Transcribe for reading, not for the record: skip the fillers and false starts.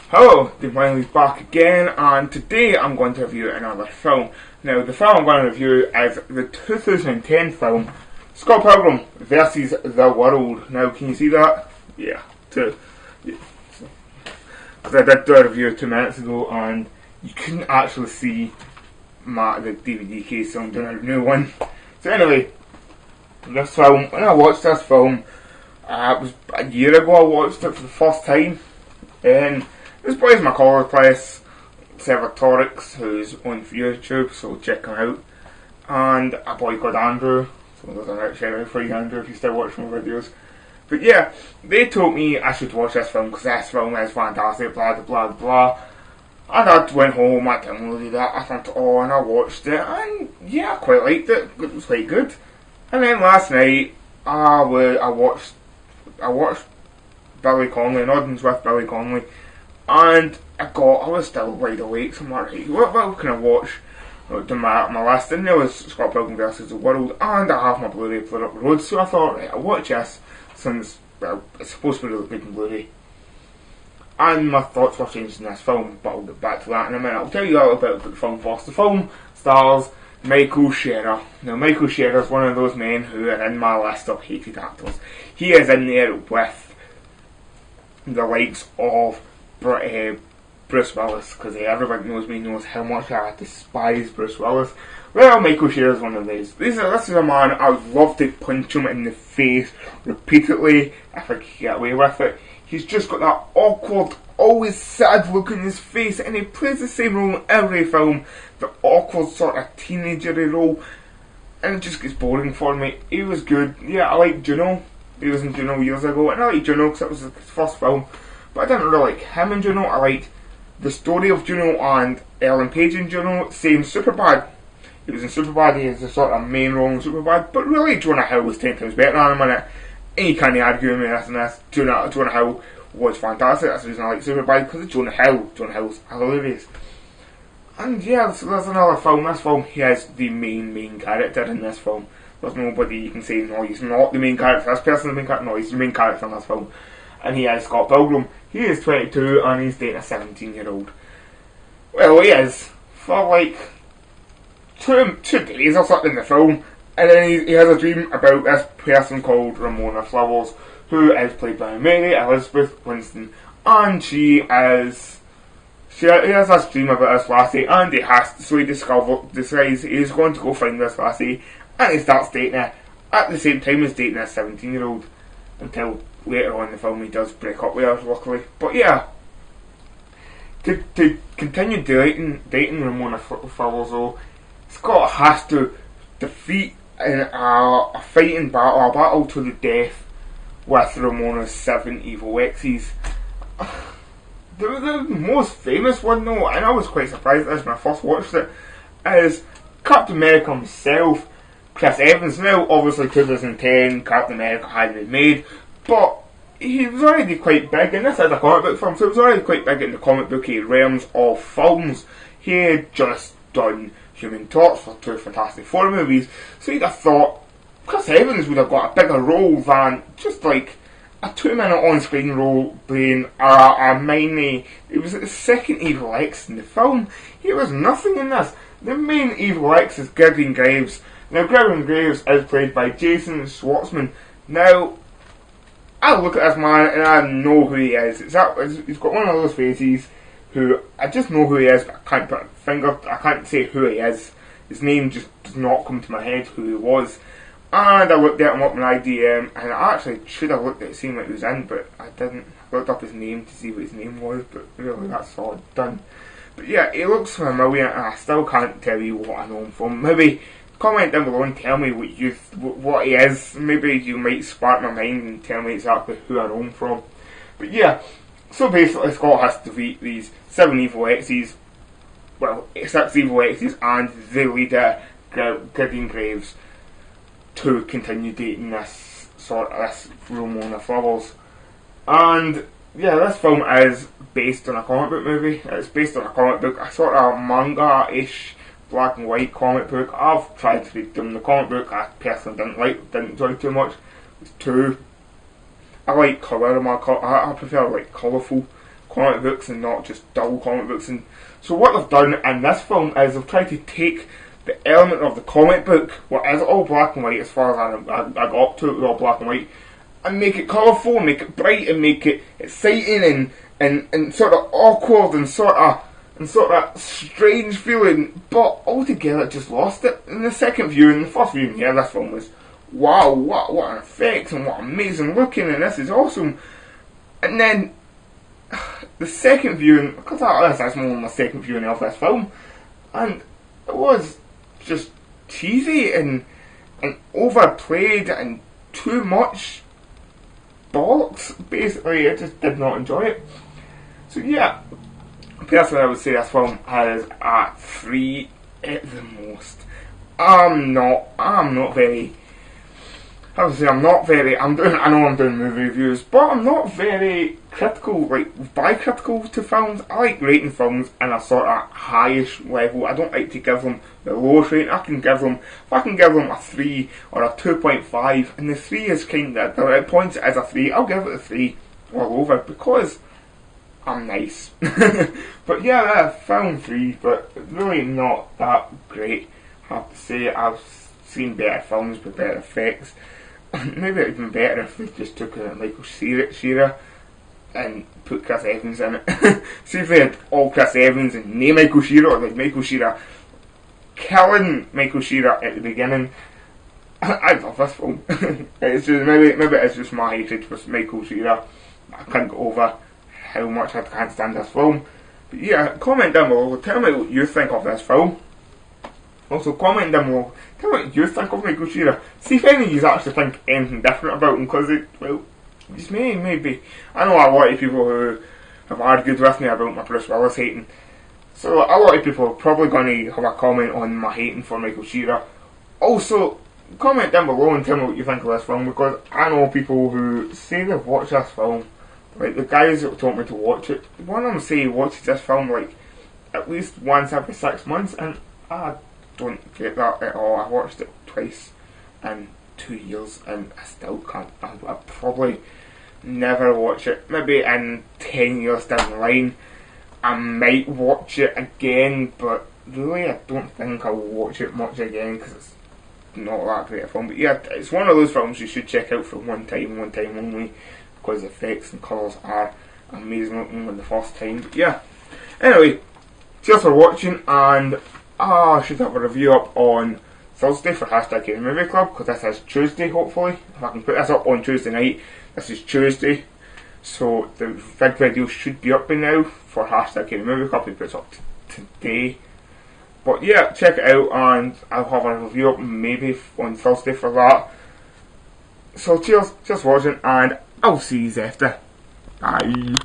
Hello, Dave Wiley's back again, and today I'm going to review another film. Now, the film I'm going to review is the 2010 film Scott Pilgrim versus the World. Now, can you see that? Yeah. I did do a review 2 minutes ago, and you couldn't actually see the DVD case, so I'm doing a new one. So anyway, this film, when I watched this film, it was a year ago I watched it for the first time, and this boy's my college place, Servatorix, who's on YouTube, so check him out. And a boy called Andrew, so there's a shout out for you, Andrew, if you still watch my videos. But yeah, they told me I should watch this film because this film is fantastic, blah blah blah. And I went home, I downloaded it, I turned it on, I watched it, and yeah, I quite liked it. It was quite good. And then last night, I watched Billy Connolly, Noddings with Billy Connolly. And I was still wide awake, so I'm like, right, what can I watch? I did my list, and there was Scott Pilgrim vs. the World, and I have my Blu-ray player up the road, so I thought, right, I'll watch this, since, well, it's supposed to be really good in Blu-ray. And my thoughts were changed in this film, but I'll get back to that in a minute. I'll tell you a little bit about the film first. The film stars Michael Cera. Now, Michael Cera is one of those men who are in my list of hated actors. He is in there with the likes of Bruce Willis, because everybody knows me, knows how much I despise Bruce Willis. Well, Michael Cera is one of these. This is a man I would love to punch him in the face repeatedly if I could get away with it. He's just got that awkward, always sad look in his face, and he plays the same role in every film, the awkward sort of teenagery role, and it just gets boring for me. He was good. Yeah, I liked Juno. He was in Juno years ago, and I liked Juno because it was his first film. But I didn't really like him in Juno. I liked the story of Juno and Ellen Page in Juno. Same Superbad. He was in Superbad. He has the sort of main role in Superbad. But really, Jonah Hill was 10 times better than him in it. And you can't argue with me this and this. Jonah Hill was fantastic. That's the reason I like Superbad, because of Jonah Hill. Jonah Hill's hilarious. And yeah, so there's another film. This film, he is the main character in this film. There's nobody you can say, no, he's not the main character. This person's the main character. No, he's the main character in this film. And he is Scott Pilgrim. He is 22 and he's dating a 17-year-old. Well, he is. For like two days or something in the film. And then he has a dream about this person called Ramona Flowers, who is played by Mary Elizabeth Winston. And he has this dream about this lassie, and he decides he's going to go find this lassie, and he starts dating her at the same time as dating a 17-year-old, until later on in the film he does break up with her, luckily. But yeah, to continue dating Ramona Flowers though, Scott has to defeat in a fighting battle, a battle to the death with Ramona's 7 evil exes. The most famous one though, and I was quite surprised at this when I first watched it, is Captain America himself, Chris Evans. Now, obviously 2010, Captain America had been made, but he was already quite big, and this is a comic book film, so he was already quite big in the comic booky realms of films. He had just done Human Torch for 2 Fantastic Four movies, so you'd have thought Chris Evans would have got a bigger role than just like a 2-minute on-screen role playing a mini. It was the second evil X in the film. He was nothing in this. The main evil X is Gideon Graves. Now, Gideon Graves is played by Jason Schwartzman. Now, I look at this man and I know who he is. He's got one of those faces who I just know who he is, but I can't put a finger, I can't say who he is. His name just does not come to my head who he was. And I looked at him up on IDM, and I actually should have looked at seeing what he was in, but I didn't. I looked up his name to see what his name was, but really that's all I've done. But yeah, he looks familiar, and I still can't tell you what I know him from. Maybe comment down below and tell me what he is. Maybe you might spark my mind and tell me exactly who I know him from. But yeah, so basically Scott has to defeat these 7 evil exes, well, 6 evil exes, and the leader, Gideon Graves, to continue dating this Ramona Flowers. And yeah, this film is based on a comic book movie. It's based on a comic book, a sort of manga-ish black and white comic book. I've tried to read them. The comic book I personally didn't enjoy too much. It's too, I like colour. I prefer like colourful comic books and not just dull comic books. And so what they've done in this film is they've tried to take the element of the comic book, what is all black and white as far as I got up to, it was all black and white, and make it colourful, make it bright, and make it exciting and sort of awkward and sort of strange feeling, but altogether it just lost it. In the second viewing, the first viewing, yeah, this film was, wow, what an effects and what amazing looking, and this is awesome. And then the second viewing, because that's more my second viewing of this film, and it was just cheesy and overplayed and too much bollocks. Basically, I just did not enjoy it. So yeah, personally, I would say this film is at 3 at the most. I'm not very. I would say I know I'm doing movie reviews, but I'm not very critical, critical to films. I like rating films in a sort of highish level. I don't like to give them the lowest rating. If I can give them a 3 or a 2.5, and the 3 is kind of, it points as a 3, I'll give it a 3 all over, because I'm nice. But yeah, film 3, but really not that great. I have to say, I've seen better films with better effects. Maybe it'd been better if they just took Michael Shearer and put Chris Evans in it. See if they had all Chris Evans and no Michael Shearer, or like Michael Shearer killing Michael Shearer at the beginning. I love this film. It's just maybe it's just my hatred for Michael Shearer. I can't get over how much I can't stand this film. But yeah, comment down below. Tell me what you think of this film. Also, comment down below. Tell me what you think of Michael Shearer. See if any of you actually think anything different about him, because it's maybe. I know a lot of people who have argued with me about my Bruce Willis hating. So a lot of people are probably going to have a comment on my hating for Michael Shearer. Also, comment down below and tell me what you think of this film, because I know people who say they've watched this film. Like the guys that told me to watch it, one of them say he watches this film like at least once every 6 months, and I don't get that at all. I watched it twice in 2 years and I still can't. I'll probably never watch it. Maybe in 10 years down the line I might watch it again, but really I don't think I'll watch it much again, because it's not that great a film. But yeah, it's one of those films you should check out for one time only, because the effects and colours are amazing looking on the first time. But yeah, anyway, cheers for watching, and I should have a review up on Thursday for #Getting Movie Club, because this is Tuesday, hopefully. If I can put this up on Tuesday night, this is Tuesday, so the big video should be up by now for #Getting Movie Club. It puts up today. But yeah, check it out, and I'll have a review up maybe on Thursday for that. So cheers for watching, and I'll see you after. Bye.